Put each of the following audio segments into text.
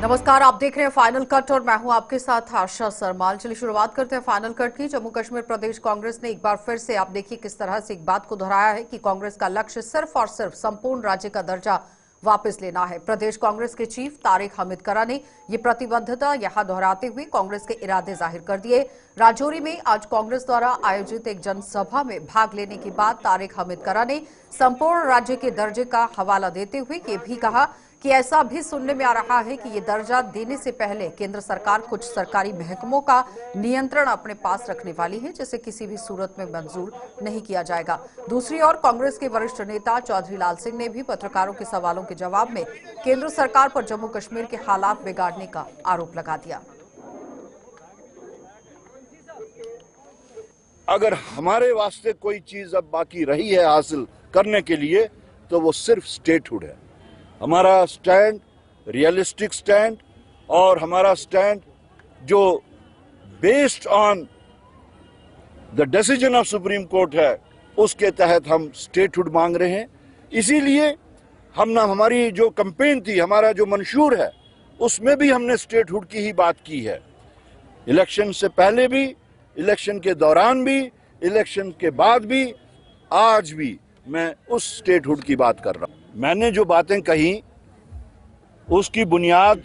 नमस्कार, आप देख रहे हैं फाइनल कट और मैं हूं आपके साथ आशा सरमाल। चलिए शुरुआत करते हैं फाइनल कट की। जम्मू कश्मीर प्रदेश कांग्रेस ने एक बार फिर से आप देखिए किस तरह से एक बात को दोहराया है कि कांग्रेस का लक्ष्य सिर्फ और सिर्फ संपूर्ण राज्य का दर्जा वापस लेना है। प्रदेश कांग्रेस के चीफ तारिक हमीद करा ने ये प्रतिबद्धता यहां दोहराते हुए कांग्रेस के इरादे जाहिर कर दिए। राजौरी में आज कांग्रेस द्वारा आयोजित एक जनसभा में भाग लेने के बाद तारिक हमीद करा ने संपूर्ण राज्य के दर्जे का हवाला देते हुए ये भी कहा कि ऐसा भी सुनने में आ रहा है कि ये दर्जा देने से पहले केंद्र सरकार कुछ सरकारी महकमों का नियंत्रण अपने पास रखने वाली है, जिसे किसी भी सूरत में मंजूर नहीं किया जाएगा। दूसरी ओर कांग्रेस के वरिष्ठ नेता चौधरी लाल सिंह ने भी पत्रकारों के सवालों के जवाब में केंद्र सरकार पर जम्मू कश्मीर के हालात बिगाड़ने का आरोप लगा दिया। अगर हमारे वास्ते कोई चीज अब बाकी रही है हासिल करने के लिए तो वो सिर्फ स्टेटहुड है। हमारा स्टैंड रियलिस्टिक स्टैंड और हमारा स्टैंड जो based on the decision of supreme court है उसके तहत हम स्टेटहुड मांग रहे हैं। इसीलिए हमारी जो कैंपेन थी, हमारा जो मंशूर है, उसमें भी हमने स्टेटहुड की ही बात की है। इलेक्शन से पहले भी, इलेक्शन के दौरान भी, इलेक्शन के बाद भी, आज भी मैं उस स्टेटहुड की बात कर रहा हूं। मैंने जो बातें कही उसकी बुनियाद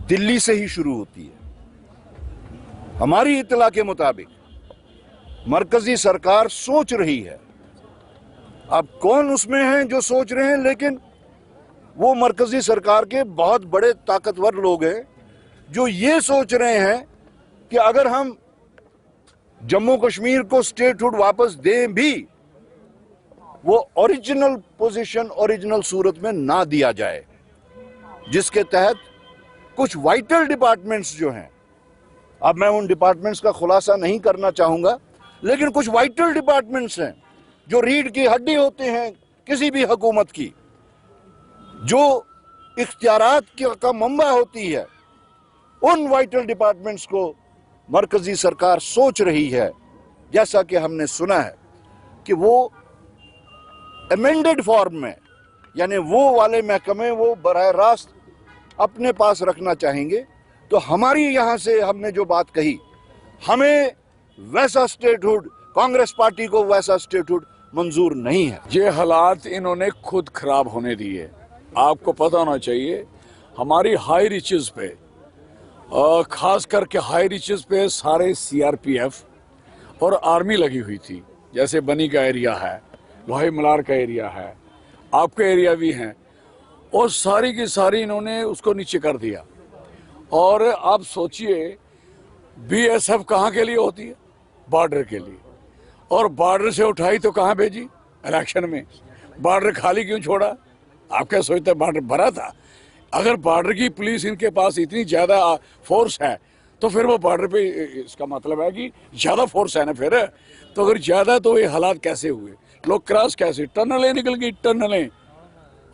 दिल्ली से ही शुरू होती है। हमारी इत्तला के मुताबिक मरकजी सरकार सोच रही है, अब कौन उसमें है जो सोच रहे हैं, लेकिन वो मरकजी सरकार के बहुत बड़े ताकतवर लोग हैं जो ये सोच रहे हैं कि अगर हम जम्मू कश्मीर को स्टेटहुड वापस दें भी, वो ओरिजिनल पोजीशन, ओरिजिनल सूरत में ना दिया जाए, जिसके तहत कुछ वाइटल डिपार्टमेंट्स जो हैं, अब मैं उन डिपार्टमेंट्स का खुलासा नहीं करना चाहूंगा, लेकिन कुछ वाइटल डिपार्टमेंट्स हैं जो रीढ़ की हड्डी होते हैं किसी भी हुकूमत की, जो इख्तियारात का मंबा होती है, उन वाइटल डिपार्टमेंट्स को मरकजी सरकार सोच रही है, जैसा कि हमने सुना है, कि वो अमेंडेड फॉर्म में, यानी वो वाले महकमे वो बराह रास्त अपने पास रखना चाहेंगे। तो हमारी यहां से हमने जो बात कही, हमें वैसा स्टेटहुड, कांग्रेस पार्टी को वैसा स्टेटहुड मंजूर नहीं है। ये हालात इन्होंने खुद खराब होने दिए। आपको पता होना चाहिए हमारी हाई रिचेस पे, खास करके हाई रिचेस पे सारे सीआरपीएफ और आर्मी लगी हुई थी। जैसे बनी का एरिया है, लोहे मलार का एरिया है, आपका एरिया भी है, और सारी की सारी इन्होंने उसको नीचे कर दिया। और आप सोचिए बीएसएफ कहाँ के लिए होती है? बॉर्डर के लिए। और बॉर्डर से उठाई तो कहाँ भेजी? इलेक्शन में। बॉर्डर खाली क्यों छोड़ा? आप क्या सोचते हैं बॉर्डर भरा था? अगर बॉर्डर की पुलिस इनके पास इतनी ज्यादा फोर्स है तो फिर वो बॉर्डर पे, इसका मतलब है कि ज्यादा फोर्स है ना फिर। तो अगर ज्यादा तो ये हालात कैसे हुए? लोग क्रॉस कैसे? टनलें निकल गई, टनलें।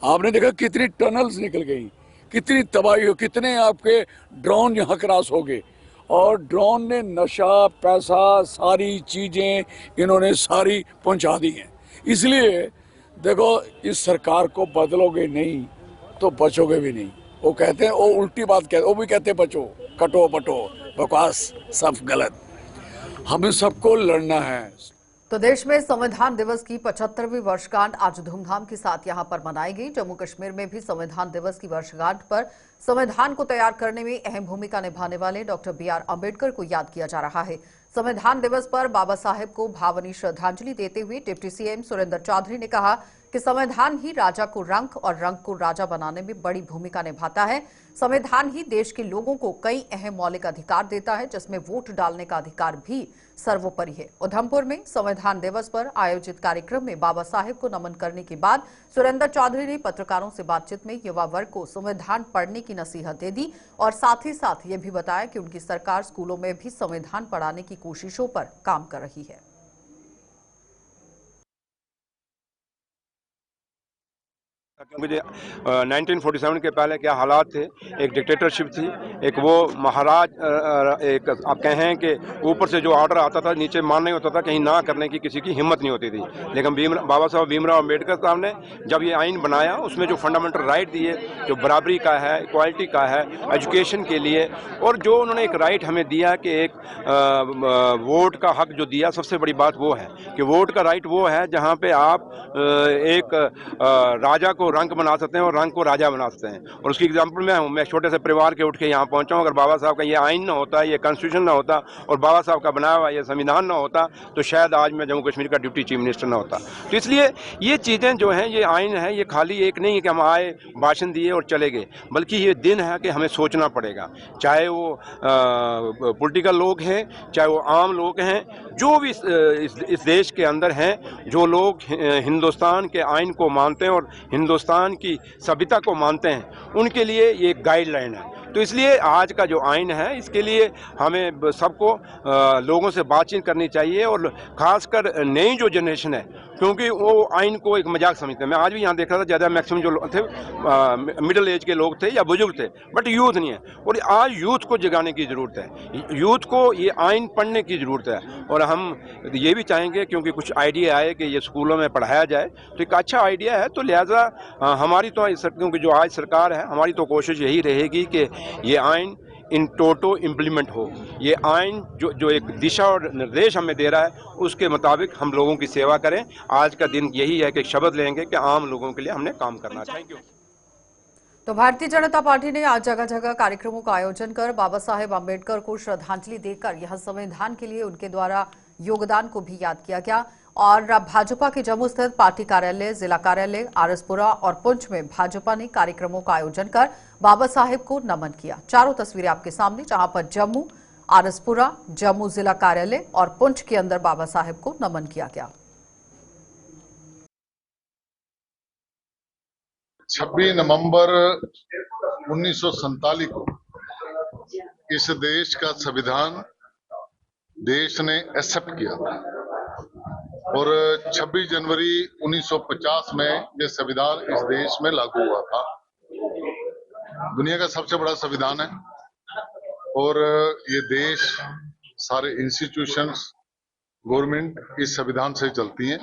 आपने देखा कितनी टनल्स निकल गई, कितनी तबाही हो, कितने आपके ड्रोन यहाँ क्रॉस हो गए। और ड्रोन ने नशा, पैसा, सारी चीजें इन्होंने सारी पहुंचा दी हैं। इसलिए देखो, इस सरकार को बदलोगे नहीं तो बचोगे भी नहीं। वो कहते हैं, वो उल्टी बात कहते, वो भी कहते हैं बचो, कटो बटो, बकवास, सब गलत। हमें सबको लड़ना है। तो देश में संविधान दिवस की 75वीं वर्षगांठ आज धूमधाम के साथ यहां पर मनाई गई। जम्मू कश्मीर में भी संविधान दिवस की वर्षगांठ पर संविधान को तैयार करने में अहम भूमिका निभाने वाले डॉक्टर बीआर अंबेडकर को याद किया जा रहा है। संविधान दिवस पर बाबा साहेब को भावनीय श्रद्धांजलि देते हुए डिप्टी सीएम सुरेंद्र चौधरी ने कहा कि संविधान ही राजा को रंक और रंक को राजा बनाने में बड़ी भूमिका निभाता है। संविधान ही देश के लोगों को कई अहम मौलिक अधिकार देता है, जिसमें वोट डालने का अधिकार भी सर्वोपरि है। उधमपुर में संविधान दिवस पर आयोजित कार्यक्रम में बाबा साहेब को नमन करने के बाद सुरेंद्र चौधरी ने पत्रकारों से बातचीत में युवा वर्ग को संविधान पढ़ने की नसीहत दे दी और साथ ही साथ ये भी बताया कि उनकी सरकार स्कूलों में भी संविधान पढ़ाने की कोशिशों पर काम कर रही है। मुझे 1947 के पहले क्या हालात थे, एक डिक्टेटरशिप थी, एक वो महाराज, एक आप कहें कि ऊपर से जो ऑर्डर आता था नीचे मानना ही होता था, कहीं ना करने की किसी की हिम्मत नहीं होती थी। लेकिन बाबा साहब भीमराव अम्बेडकर साहब ने जब ये आइन बनाया, उसमें जो फंडामेंटल राइट दिए, जो बराबरी का है, इक्वालिटी का है, एजुकेशन के लिए, और जो उन्होंने एक राइट हमें दिया कि एक वोट का हक जो दिया, सबसे बड़ी बात वो है कि वोट का राइट वो है जहाँ पे आप एक राजा को रंक बना सकते हैं और रंक को राजा बना सकते हैं। और उसकी एग्जांपल मैं हूँ, मैं छोटे से परिवार के उठ के यहाँ पहुँचा हूँ। अगर बाबा साहब का ये आइन ना होता, ये कॉन्स्टिट्यूशन ना होता और बाबा साहब का बनाया हुआ ये संविधान ना होता, तो शायद आज मैं जम्मू कश्मीर का डिप्टी चीफ मिनिस्टर ना होता। तो इसलिए ये चीज़ें जो हैं, ये आइन है, ये खाली एक नहीं है कि हम आए, भाषण दिए और चले गए, बल्कि ये दिन है कि हमें सोचना पड़ेगा। चाहे वो पॉलिटिकल लोग हैं, चाहे वो आम लोग हैं, जो भी इस देश के अंदर हैं, जो लोग हिंदुस्तान के आइन को मानते हैं और हिंदुस्तान की सभ्यता को मानते हैं, उनके लिए ये एक गाइडलाइन है। तो इसलिए आज का जो आइन है, इसके लिए हमें सबको लोगों से बातचीत करनी चाहिए, और ख़ासकर नई जो जनरेशन है, क्योंकि वो आइन को एक मजाक समझते हैं। मैं आज भी यहाँ देख रहा था, ज़्यादा मैक्सिमम जो थे मिडिल एज के लोग थे या बुजुर्ग थे, बट यूथ नहीं है। और आज यूथ को जगाने की ज़रूरत है, यूथ को ये आइन पढ़ने की ज़रूरत है। और हम ये भी चाहेंगे, क्योंकि कुछ आइडिया आए कि ये स्कूलों में पढ़ाया जाए, तो एक अच्छा आइडिया है। तो लिहाजा हमारी तो क्योंकि जो आज सरकार है, हमारी तो कोशिश यही रहेगी कि ये आइन इन टोटो इम्प्लीमेंट हो। ये आइन जो एक दिशा और निर्देश हमें दे रहा है, उसके मुताबिक हम लोगों की सेवा करें। आज का दिन यही है कि शपथ लेंगे कि आम लोगों के लिए हमने काम करना है। Thank you. तो भारतीय जनता पार्टी ने आज जगह जगह कार्यक्रमों का आयोजन कर बाबा साहेब अम्बेडकर को श्रद्धांजलि देकर यह संविधान के लिए उनके द्वारा योगदान को भी याद किया गया। और भाजपा के जम्मू स्थित पार्टी कार्यालय, जिला कार्यालय, आरएसपुरा और पुंछ में भाजपा ने कार्यक्रमों का आयोजन कर बाबा साहेब को नमन किया। चारों तस्वीरें आपके सामने, जहां पर जम्मू, आरएसपुरा, जम्मू जिला कार्यालय और पुंछ के अंदर बाबा साहेब को नमन किया गया। 26 नवंबर 1947 को इस देश का संविधान देश ने एक्सेप्ट किया था, और 26 जनवरी 1950 में यह संविधान इस देश में लागू हुआ था। दुनिया का सबसे बड़ा संविधान है, और ये देश, सारे इंस्टीट्यूशंस, गवर्नमेंट इस संविधान से चलती हैं।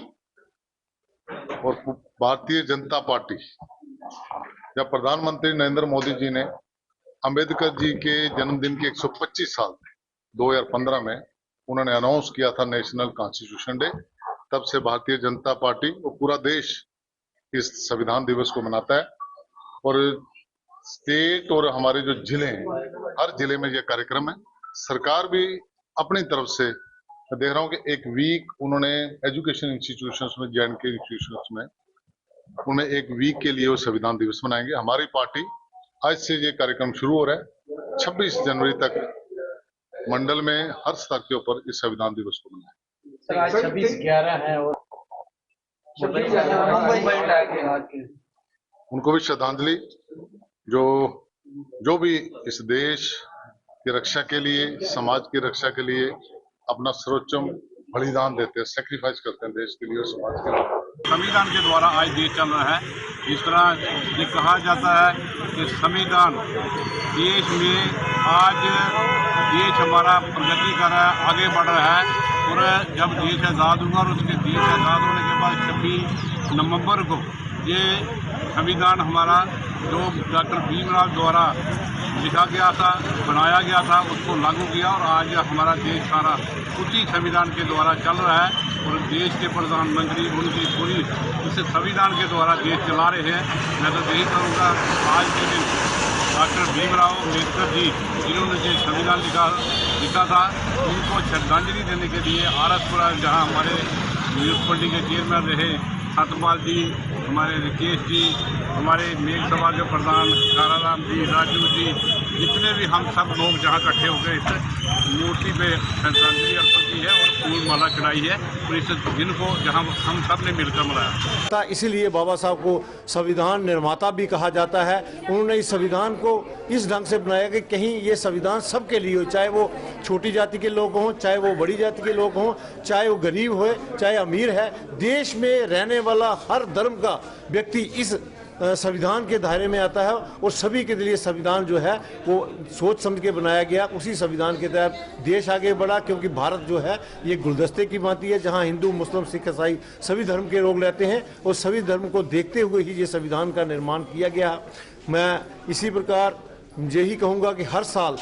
और भारतीय जनता पार्टी, जब प्रधानमंत्री नरेंद्र मोदी जी ने अंबेडकर जी के जन्मदिन के 125 साल 2015 में उन्होंने अनाउंस किया था नेशनल कॉन्स्टिट्यूशन डे, तब से भारतीय जनता पार्टी और पूरा देश इस संविधान दिवस को मनाता है। और स्टेट और हमारे जो जिले हैं, हर जिले में यह कार्यक्रम है। सरकार भी अपनी तरफ से, मैं देख रहा हूं कि एक वीक उन्होंने एजुकेशन इंस्टीट्यूशंस में, J&K इंस्टीट्यूशंस में, उनमें एक वीक के लिए वो संविधान दिवस मनाएंगे। हमारी पार्टी आज से ये कार्यक्रम शुरू हो रहा है, 26 जनवरी तक मंडल में हर स्तर के ऊपर इस संविधान दिवस को मनाएं। 26/11 है और उनको भी श्रद्धांजलि, जो भी इस देश की रक्षा के लिए, समाज की रक्षा के लिए अपना सर्वोच्चम बलिदान देते हैं, सेक्रीफाइस करते हैं देश के लिए और समाज के लिए। संविधान के द्वारा आज देश चल रहा है। इस तरह ये कहा जाता है कि संविधान देश में आज देश हमारा प्रगति कर रहा है, आगे बढ़ रहा है। और जब देश आज़ाद हुआ और उसके देश आज़ाद होने के बाद 26 नवंबर को ये संविधान हमारा जो डॉक्टर भीमराव द्वारा लिखा गया था, बनाया गया था, उसको लागू किया। और आज हमारा देश सारा उसी संविधान के द्वारा चल रहा है। और देश के प्रधानमंत्री उनकी पूरी इस संविधान के द्वारा देश चला रहे हैं। मैं तो यही करूँगा, आज के दिन डॉक्टर भीमराव अम्बेडकर जी, जिन्होंने जो संविधान लिखा था, उनको श्रद्धांजलि देने के लिए आरएसपुरा, जहाँ हमारे म्यूनसिपलिटी के चेयरमैन रहे सतपाल जी, हमारे रिकेश जी, हमारे मेघ सभा के प्रधान काराराम जी, राजू जी, जितने भी हम सब लोग जहाँ इकट्ठे हो गए इस मूर्ति पे श्रद्धांजलि अर्पण की है और फूल माला चढ़ाई है। और इस दिन को जहाँ हम सब ने मिलकर मनाया। इसीलिए बाबा साहब को संविधान निर्माता भी कहा जाता है। उन्होंने इस संविधान को इस ढंग से बनाया कि कहीं ये संविधान सबके लिए हो, चाहे वो छोटी जाति के लोग हों, चाहे वो बड़ी जाति के लोग हों, चाहे वो गरीब हो, चाहे अमीर है। देश में रहने वाला हर धर्म का व्यक्ति इस संविधान के दायरे में आता है और सभी के लिए संविधान जो है वो सोच समझ के बनाया गया। उसी संविधान के तहत देश आगे बढ़ा, क्योंकि भारत जो है ये गुलदस्ते की भांति है, जहां हिंदू, मुस्लिम, सिख, ईसाई सभी धर्म के लोग रहते हैं और सभी धर्म को देखते हुए ही ये संविधान का निर्माण किया गया। मैं इसी प्रकार यही कहूँगा कि हर साल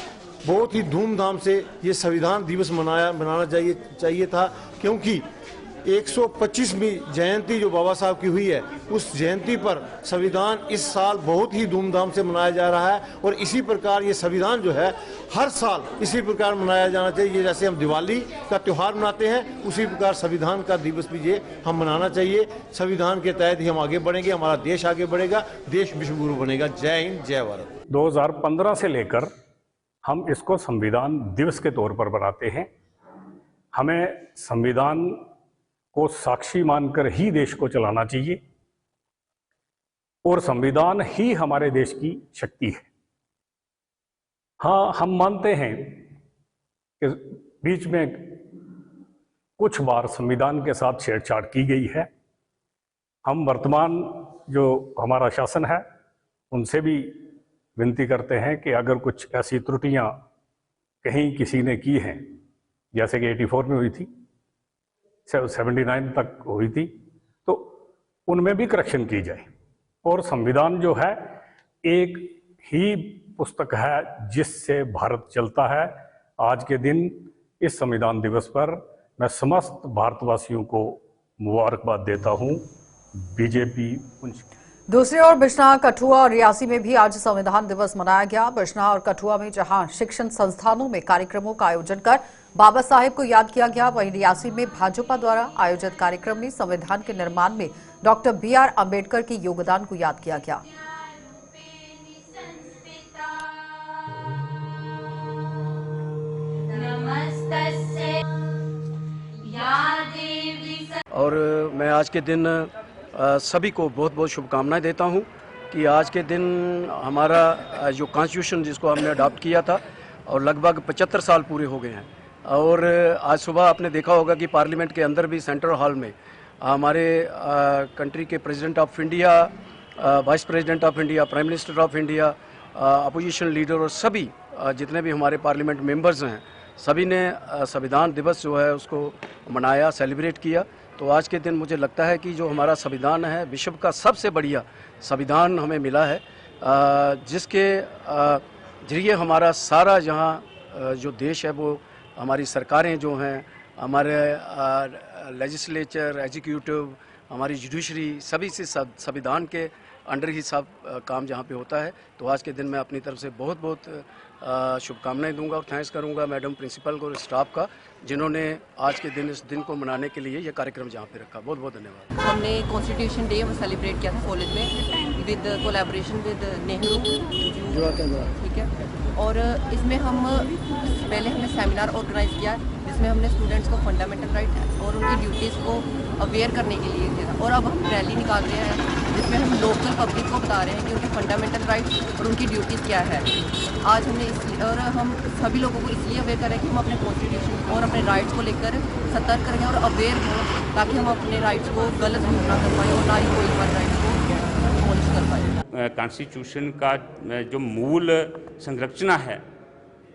बहुत ही धूमधाम से ये संविधान दिवस मनाना चाहिए था, क्योंकि 125वीं जयंती जो बाबा साहब की हुई है, उस जयंती पर संविधान इस साल बहुत ही धूमधाम से मनाया जा रहा है। और इसी प्रकार ये संविधान जो है हर साल इसी प्रकार मनाया जाना चाहिए। जैसे हम दिवाली का त्यौहार मनाते हैं, उसी प्रकार संविधान का दिवस भी ये हम मनाना चाहिए। संविधान के तहत ही हम आगे बढ़ेंगे, हमारा देश आगे बढ़ेगा, देश विश्वगुरु बनेगा। जय हिंद, जय भारत। 2015 से लेकर हम इसको संविधान दिवस के तौर पर बनाते हैं। हमें संविधान को साक्षी मानकर ही देश को चलाना चाहिए और संविधान ही हमारे देश की शक्ति है। हाँ, हम मानते हैं कि बीच में कुछ बार संविधान के साथ छेड़छाड़ की गई है। हम वर्तमान जो हमारा शासन है उनसे भी विनती करते हैं कि अगर कुछ ऐसी त्रुटियां कहीं किसी ने की हैं, जैसे कि 84 में हुई थी, 79 तक हुई थी, तो उनमें भी करेक्शन की जाए। और संविधान जो है एक ही पुस्तक है जिससे भारत चलता है। आज के दिन इस संविधान दिवस पर मैं समस्त भारतवासियों को मुबारकबाद देता हूँ। बीजेपी दूसरी ओर बिजनौर, कठुआ और रियासी में भी आज संविधान दिवस मनाया गया। बिजनौर और कठुआ में जहां शिक्षण संस्थानों में कार्यक्रमों का आयोजन कर बाबा साहेब को याद किया गया, वहीं रियासी में भाजपा द्वारा आयोजित कार्यक्रम में संविधान के निर्माण में डॉक्टर BR अम्बेडकर के योगदान को याद किया गया। और मैं आज के दिन सभी को बहुत बहुत शुभकामनाएं देता हूं कि आज के दिन हमारा जो कॉन्स्टिट्यूशन जिसको हमने अडॉप्ट किया था और लगभग 75 साल पूरे हो गए हैं। और आज सुबह आपने देखा होगा कि पार्लियामेंट के अंदर भी सेंट्रल हॉल में हमारे कंट्री के president of India, vice president of India, prime minister of India, opposition leader और सभी जितने भी हमारे पार्लियामेंट मेंबर्स हैं, सभी ने संविधान दिवस जो है उसको मनाया, सेलिब्रेट किया। तो आज के दिन मुझे लगता है कि जो हमारा संविधान है विश्व का सबसे बढ़िया संविधान हमें मिला है, जिसके जरिए हमारा सारा जहाँ जो देश है वो हमारी सरकारें जो हैं, हमारे लेजिस्लेचर, एग्जीक्यूटिव, हमारी जुडिशरी, सभी से संविधान के अंडर ही सब काम जहाँ पे होता है। तो आज के दिन मैं अपनी तरफ से बहुत बहुत शुभकामनाएं दूंगा और थैंक्स करूंगा मैडम प्रिंसिपल को और स्टाफ का, जिन्होंने आज के दिन इस दिन को मनाने के लिए ये कार्यक्रम जहाँ पे रखा। बहुत बहुत धन्यवाद। हमने कॉन्स्टिट्यूशन डे वो सेलिब्रेट किया था कॉलेज में विद कोलैबोरेशन विद नेहरू, ठीक है। और इसमें हम पहले हमने सेमिनार ऑर्गेनाइज किया जिसमें हमने स्टूडेंट्स को फंडामेंटल राइट और उनकी ड्यूटीज़ को अवेयर करने के लिए किया। और अब हम रैली निकाल रहे हैं जिसमें हम लोकल पब्लिक को बता रहे हैं कि उनके फंडामेंटल राइट्स और उनकी ड्यूटीज़ क्या है। आज हमने इसलिए और हम सभी लोगों को इसलिए अवेयर करें कि हम अपने कॉन्स्टिट्यूशन और अपने राइट्स को लेकर सतर्क रहें और अवेयर हों, ताकि हम अपने राइट्स को गलत यूज ना कर पाए और ना ही कोई पर राइट्स को अबॉलिश कर पाए। कॉन्स्टिट्यूशन का जो मूल संरचना है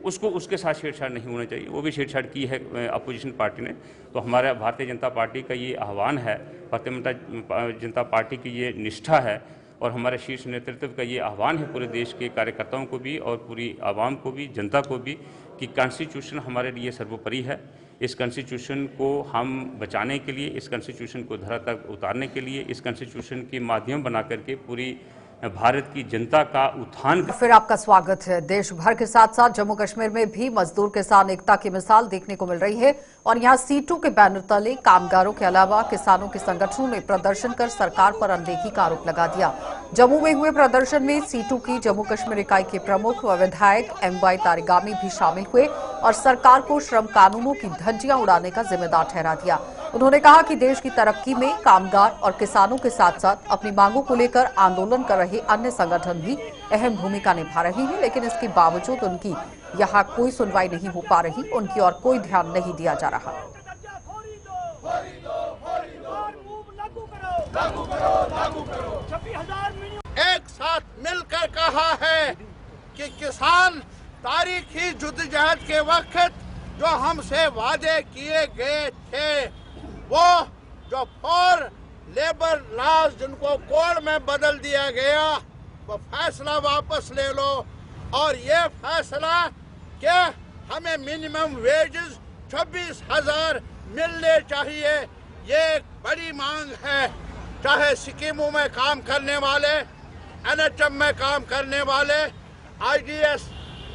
उसको उसके साथ छेड़छाड़ नहीं होना चाहिए। वो भी छेड़छाड़ की है अपोजिशन पार्टी ने। तो हमारा भारतीय जनता पार्टी का ये आह्वान है, भारतीय जनता पार्टी की ये निष्ठा है और हमारे शीर्ष नेतृत्व का ये आह्वान है पूरे देश के कार्यकर्ताओं को भी और पूरी आवाम को भी, जनता को भी, कि कॉन्स्टिट्यूशन हमारे लिए सर्वोपरि है। इस कॉन्स्टिट्यूशन को हम बचाने के लिए, इस कॉन्स्टिट्यूशन को धरा तक उतारने के लिए, इस कॉन्स्टिट्यूशन के माध्यम बना करके पूरी भारत की जनता का उत्थान। फिर आपका स्वागत है। देश भर के साथ साथ जम्मू कश्मीर में भी मजदूर किसान एकता की मिसाल देखने को मिल रही है और यहां सीटों के बैनर तले कामगारों के अलावा किसानों के संगठनों ने प्रदर्शन कर सरकार पर अनदेखी का आरोप लगा दिया। जम्मू में हुए प्रदर्शन में सीटू की जम्मू कश्मीर इकाई के प्रमुख व विधायक MY तारिगामी भी शामिल हुए और सरकार को श्रम कानूनों की धज्जियां उड़ाने का जिम्मेदार ठहरा दिया। उन्होंने कहा कि देश की तरक्की में कामगार और किसानों के साथ साथ अपनी मांगों को लेकर आंदोलन कर रहे अन्य संगठन भी अहम भूमिका निभा रहे हैं, लेकिन इसके बावजूद उनकी यहाँ कोई सुनवाई नहीं हो पा रही, उनकी ओर कोई ध्यान नहीं दिया जा रहा। साथ मिलकर कहा है कि किसान तारीखी जद्दोजहद के वक्त जो हमसे वादे किए गए थे, वो जो 4 लेबर लॉज जिनको कोड में बदल दिया गया, वो फैसला वापस ले लो। और ये फैसला कि हमें मिनिमम वेजेस 26,000 मिलने चाहिए, ये एक बड़ी मांग है। चाहे स्कीमों में काम करने वाले, NHM में काम करने वाले, IDS,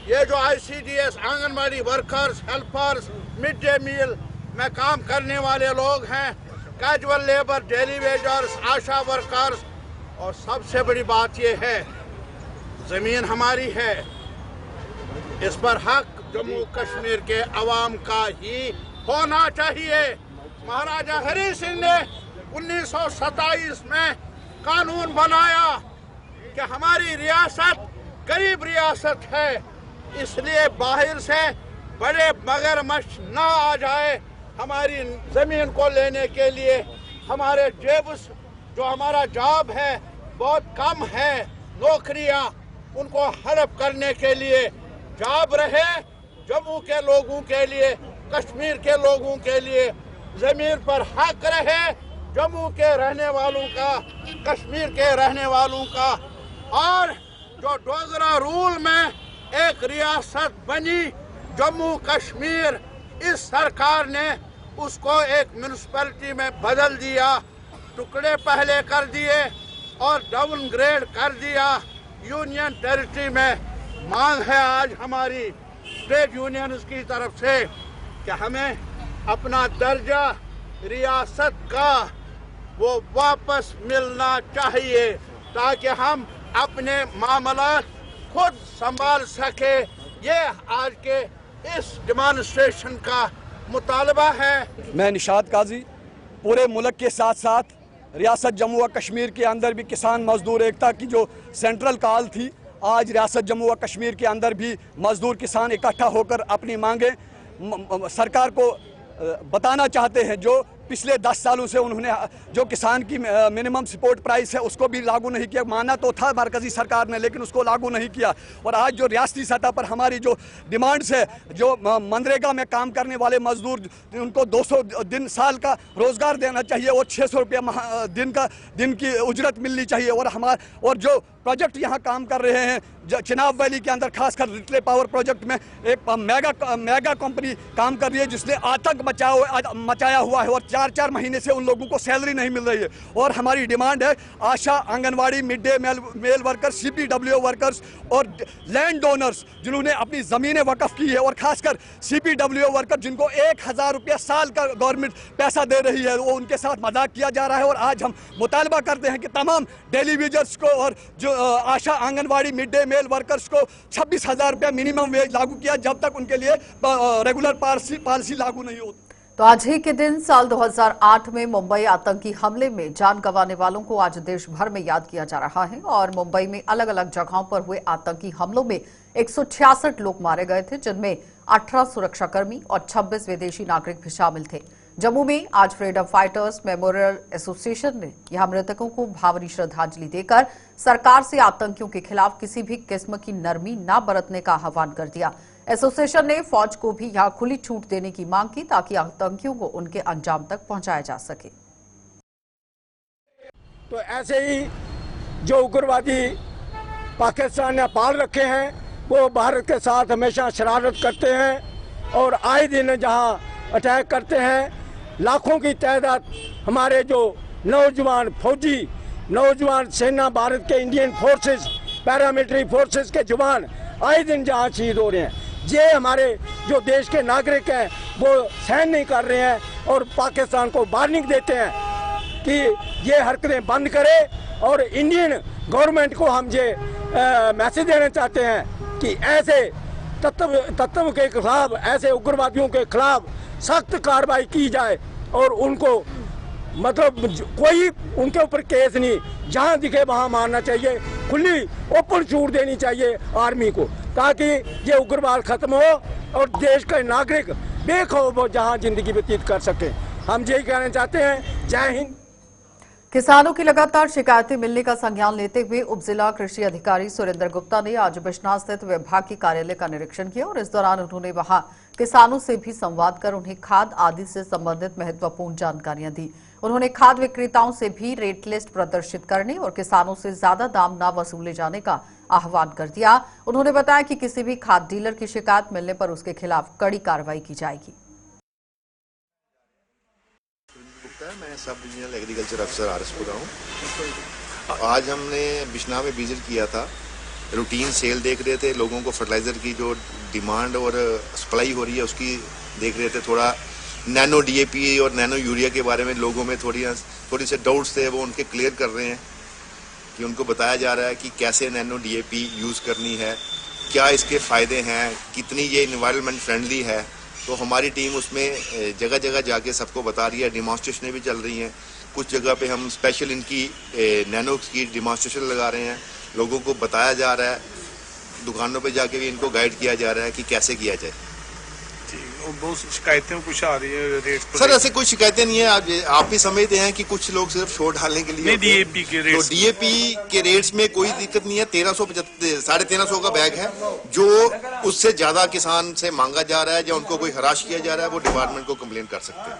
ये जो ICDS, anganwadi workers, helpers, mid day meal में काम करने वाले लोग हैं, casual labour, daily wagers, ASHA workers. और सबसे बड़ी बात ये है, ज़मीन हमारी है, इस पर हक जम्मू कश्मीर के अवाम का ही होना चाहिए। महाराजा हरि सिंह ने 1927 में कानून बनाया कि हमारी रियासत गरीब रियासत है, इसलिए बाहर से बड़े मगरमच्छ ना आ जाए हमारी ज़मीन को लेने के लिए। हमारे जेब्स जो हमारा जॉब है बहुत कम है, नौकरियां, उनको हड़प करने के लिए जॉब रहे जम्मू के लोगों के लिए, कश्मीर के लोगों के लिए, ज़मीन पर हक रहे जम्मू के रहने वालों का, कश्मीर के रहने वालों का। और जो डोगरा रूल में एक रियासत बनी जम्मू कश्मीर, इस सरकार ने उसको एक म्यूनिसिपैलिटी में बदल दिया, टुकड़े पहले कर दिए और डाउनग्रेड कर दिया यूनियन टेरिटरी में। मांग है आज हमारी ट्रेड यूनियंस की तरफ से कि हमें अपना दर्जा रियासत का वो वापस मिलना चाहिए, ताकि हम अपने मामला खुद संभाल सके। ये आज के इस डेमोन्स्ट्रेशन का मुतालबा है। मैं निशात काजी, पूरे मुल्क के साथ साथ रियासत जम्मू व कश्मीर के अंदर भी किसान मजदूर एकता की जो सेंट्रल कॉल थी, आज रियासत जम्मू व कश्मीर के अंदर भी मजदूर किसान इकट्ठा होकर अपनी मांगे सरकार को बताना चाहते हैं। जो पिछले 10 सालों से उन्होंने जो किसान की मिनिमम सपोर्ट प्राइस है उसको भी लागू नहीं किया, माना तो था मरकजी सरकार ने, लेकिन उसको लागू नहीं किया। और आज जो रियासती सतह पर हमारी जो डिमांड्स है, जो मनरेगा में काम करने वाले मजदूर उनको 200 दिन साल का रोजगार देना चाहिए और 600 रुपये दिन की उजरत मिलनी चाहिए। और जो प्रोजेक्ट यहाँ काम कर रहे हैं चिनाब वैली के अंदर, खासकर रिटले पावर प्रोजेक्ट में एक मेगा कंपनी काम कर रही है जिसने आतंक मचाया हुआ है और 4-4 महीने से उन लोगों को सैलरी नहीं मिल रही है। और हमारी डिमांड है Asha, Anganwadi, mid day meal workers, CPWO workers और लैंड डोनर्स जिन्होंने अपनी ज़मीनें वक़्फ़ की है, और खासकर CPWO वर्कर जिनको 1,000 रुपया साल का गवर्नमेंट पैसा दे रही है, वो उनके साथ मजाक किया जा रहा है। और आज हम मुतालबा करते हैं कि तमाम डेली वेजर्स को और जो Asha, Anganwadi, mid day meal workers को 26,000 रुपया मिनिमम वेज लागू किया जब तक उनके लिए रेगुलर पॉलिसी लागू नहीं होती। तो आज ही के दिन साल 2008 में मुंबई आतंकी हमले में जान गंवाने वालों को आज देश भर में याद किया जा रहा है। और मुंबई में अलग अलग जगहों पर हुए आतंकी हमलों में 166 लोग मारे गए थे, जिनमें 18 सुरक्षाकर्मी और 26 विदेशी नागरिक भी शामिल थे। जम्मू में आज फ्रीडम फाइटर्स मेमोरियल एसोसिएशन ने यहां मृतकों को भावनीय श्रद्धांजलि देकर सरकार से आतंकियों के खिलाफ किसी भी किस्म की नरमी न बरतने का आह्वान कर दिया। एसोसिएशन ने फौज को भी यहां खुली छूट देने की मांग की ताकि आतंकियों को उनके अंजाम तक पहुंचाया जा सके। तो ऐसे ही जो उग्रवादी पाकिस्तान ने पाल रखे हैं वो भारत के साथ हमेशा शरारत करते हैं और आए दिन जहां अटैक करते हैं। लाखों की तादाद हमारे जो नौजवान फौजी, नौजवान सेना, भारत के इंडियन फोर्सेस, पैरामिलिट्री फोर्सेस के जवान आए दिन जहां शहीद हो रहे हैं। ये हमारे जो देश के नागरिक हैं वो सहन नहीं कर रहे हैं और पाकिस्तान को वार्निंग देते हैं कि ये हरकतें बंद करे। और इंडियन गवर्नमेंट को हम ये मैसेज देना चाहते हैं कि ऐसे तत्व के खिलाफ, ऐसे उग्रवादियों के खिलाफ सख्त कार्रवाई की जाए और उनको मतलब कोई उनके ऊपर केस नहीं, जहां दिखे वहां मारना चाहिए, खुली ओपन छूट देनी चाहिए आर्मी को, ताकि ये उग्रवाद खत्म हो और देश के नागरिक बेखौफ जहां जिंदगी व्यतीत कर सके। हम यही कहना चाहते हैं। जय हिंद। किसानों की लगातार शिकायतें मिलने का संज्ञान लेते हुए उप जिला कृषि अधिकारी सुरेंद्र गुप्ता ने आज बिश्नाह स्थित विभाग के कार्यालय का निरीक्षण किया और इस दौरान उन्होंने वहां किसानों से भी संवाद कर उन्हें खाद आदि से संबंधित महत्वपूर्ण जानकारियां दी। उन्होंने खाद विक्रेताओं से भी रेट लिस्ट प्रदर्शित करने और किसानों से ज्यादा दाम न वसूले जाने का आह्वान कर दिया। उन्होंने बताया कि किसी भी खाद डीलर की शिकायत मिलने पर उसके खिलाफ कड़ी कार्रवाई की जाएगी। मैं सब डिविजनल एग्रीकल्चर अफसर आरएसपुर हूँ। आज हमने बिश्नाह में विजिट किया था, रूटीन सेल देख रहे थे, लोगों को फर्टिलाइजर की जो डिमांड और सप्लाई हो रही है उसकी देख रहे थे। थोड़ा नैनो डीएपी और नैनो यूरिया के बारे में लोगों में थोड़ी से डाउट्स थे, वो उनके क्लियर कर रहे हैं कि उनको बताया जा रहा है कि कैसे नैनो डीएपी यूज़ करनी है, क्या इसके फ़ायदे हैं, कितनी ये इन्वायरमेंट फ्रेंडली है। तो हमारी टीम उसमें जगह जगह जाके सबको बता रही है, डिमॉन्स्ट्रेशनें भी चल रही हैं। कुछ जगह पे हम स्पेशल इनकी नैनो की डिमॉन्स्ट्रेशन लगा रहे हैं, लोगों को बताया जा रहा है, दुकानों पे जाके भी इनको गाइड किया जा रहा है कि कैसे किया जाए। बहुत शिकायतें कुछ आ रही है रेट पर। सर ऐसे कोई शिकायतें नहीं है, आप भी समझते हैं कि कुछ लोग सिर्फ शोर डालने के लिए डीएपी के रेट, तो डीएपी के रेट्स में कोई दिक्कत नहीं है। 1350 का बैग है, जो उससे ज्यादा किसान से मांगा जा रहा है या उनको कोई हराश किया जा रहा है वो डिपार्टमेंट को कंप्लेन कर सकते हैं।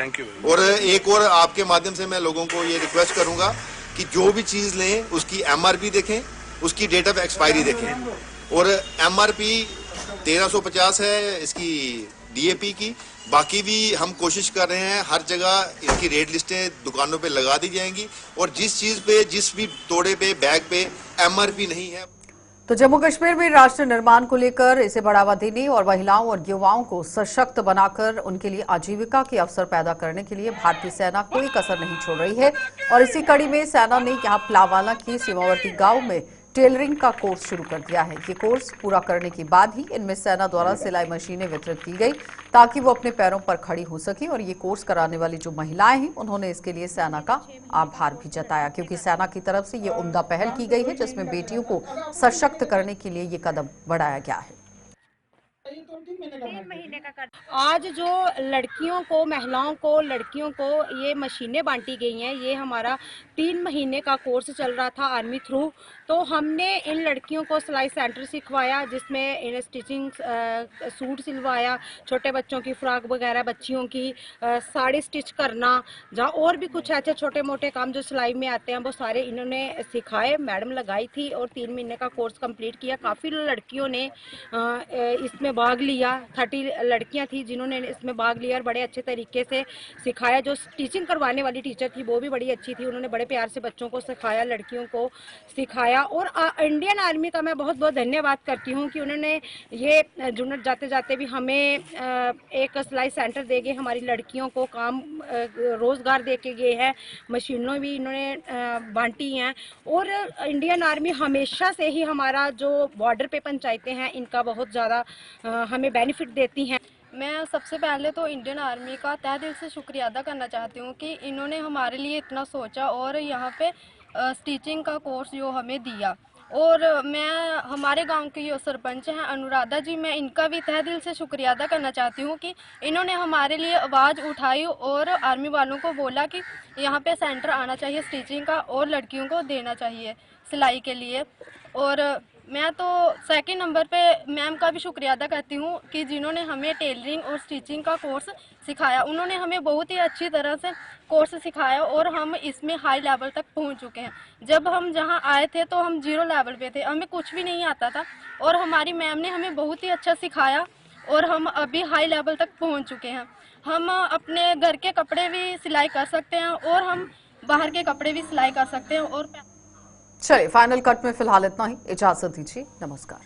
Thank you. और एक और आपके माध्यम से मैं लोगों को ये रिक्वेस्ट करूंगा कि जो भी चीज लें उसकी एमआरपी देखें, उसकी डेट ऑफ एक्सपायरी देखें। और एमआरपी 1350 है इसकी डीएपी की। बाकी भी हम कोशिश कर रहे हैं, हर जगह इसकी रेट लिस्टें दुकानों पे लगा दी जाएंगी और जिस चीज पे, जिस भी तोड़े पे, बैग पे एमआरपी नहीं है। तो जम्मू कश्मीर में राष्ट्र निर्माण को लेकर इसे बढ़ावा देने और महिलाओं और युवाओं को सशक्त बनाकर उनके लिए आजीविका के अवसर पैदा करने के लिए भारतीय सेना कोई कसर नहीं छोड़ रही है। और इसी कड़ी में सेना ने यहां प्लावाला के सीमावर्ती गांव में टेलरिंग का कोर्स शुरू कर दिया है। ये कोर्स पूरा करने के बाद ही इनमें सेना द्वारा सिलाई मशीनें वितरित की गई ताकि वो अपने पैरों पर खड़ी हो सके। और ये कोर्स कराने वाली जो महिलाएं हैं उन्होंने इसके लिए सेना का आभार भी जताया, क्योंकि सेना की तरफ से ये उम्दा पहल की गई है जिसमें बेटियों को सशक्त करने के लिए ये कदम बढ़ाया गया है। आज जो लड़कियों को, महिलाओं को, लड़कियों को ये मशीनें बांटी गई हैं, ये हमारा 3 महीने का कोर्स चल रहा था आर्मी थ्रू। तो हमने इन लड़कियों को सिलाई सेंटर सिखवाया, जिसमें इन्हें स्टिचिंग सूट सिलवाया, छोटे बच्चों की फ्रॉक वगैरह, बच्चियों की साड़ी स्टिच करना, जहाँ और भी कुछ ऐसे छोटे मोटे काम जो सिलाई में आते हैं वो सारे इन्होंने सिखाए। मैडम लगाई थी और 3 महीने का कोर्स कंप्लीट किया। काफ़ी लड़कियों ने इसमें भाग लिया, 30 लड़कियां थी जिन्होंने इसमें भाग लिया और बड़े अच्छे तरीके से सिखाया। जो टीचिंग करवाने वाली टीचर थी वो भी बड़ी अच्छी थी, उन्होंने बड़े प्यार से बच्चों को सिखाया, लड़कियों को सिखाया। और इंडियन आर्मी का मैं बहुत बहुत धन्यवाद करती हूँ कि उन्होंने ये जुनट जाते जाते भी हमें एक सिलाई सेंटर दे गए, हमारी लड़कियों को काम रोजगार दे के गए हैं, मशीनों भी इन्होंने बांटी हैं। और इंडियन आर्मी हमेशा से ही हमारा जो बॉर्डर पे पंचायतें हैं इनका बहुत ज़्यादा हमें बेनिफिट देती हैं। मैं सबसे पहले तो इंडियन आर्मी का तहे दिल से शुक्रिया अदा करना चाहती हूँ कि इन्होंने हमारे लिए इतना सोचा और यहाँ पे स्टिचिंग का कोर्स जो हमें दिया। और मैं हमारे गांव के जो सरपंच हैं अनुराधा जी, मैं इनका भी तहे दिल से शुक्रिया अदा करना चाहती हूँ कि इन्होंने हमारे लिए आवाज़ उठाई और आर्मी वालों को बोला कि यहाँ पे सेंटर आना चाहिए स्टिचिंग का और लड़कियों को देना चाहिए सिलाई के लिए। और मैं तो सेकंड नंबर पे मैम का भी शुक्रिया अदा करती हूँ कि जिन्होंने हमें टेलरिंग और स्टिचिंग का कोर्स सिखाया। उन्होंने हमें बहुत ही अच्छी तरह से कोर्स सिखाया और हम इसमें हाई लेवल तक पहुँच चुके हैं। जब हम जहाँ आए थे तो हम 0 लेवल पे थे, हमें कुछ भी नहीं आता था और हमारी मैम ने हमें बहुत ही अच्छा सिखाया और हम अभी हाई लेवल तक पहुँच चुके हैं। हम अपने घर के कपड़े भी सिलाई कर सकते हैं और हम बाहर के कपड़े भी सिलाई कर सकते हैं। और चलिए फाइनल कट में फिलहाल इतना ही, इजाजत दीजिए, नमस्कार।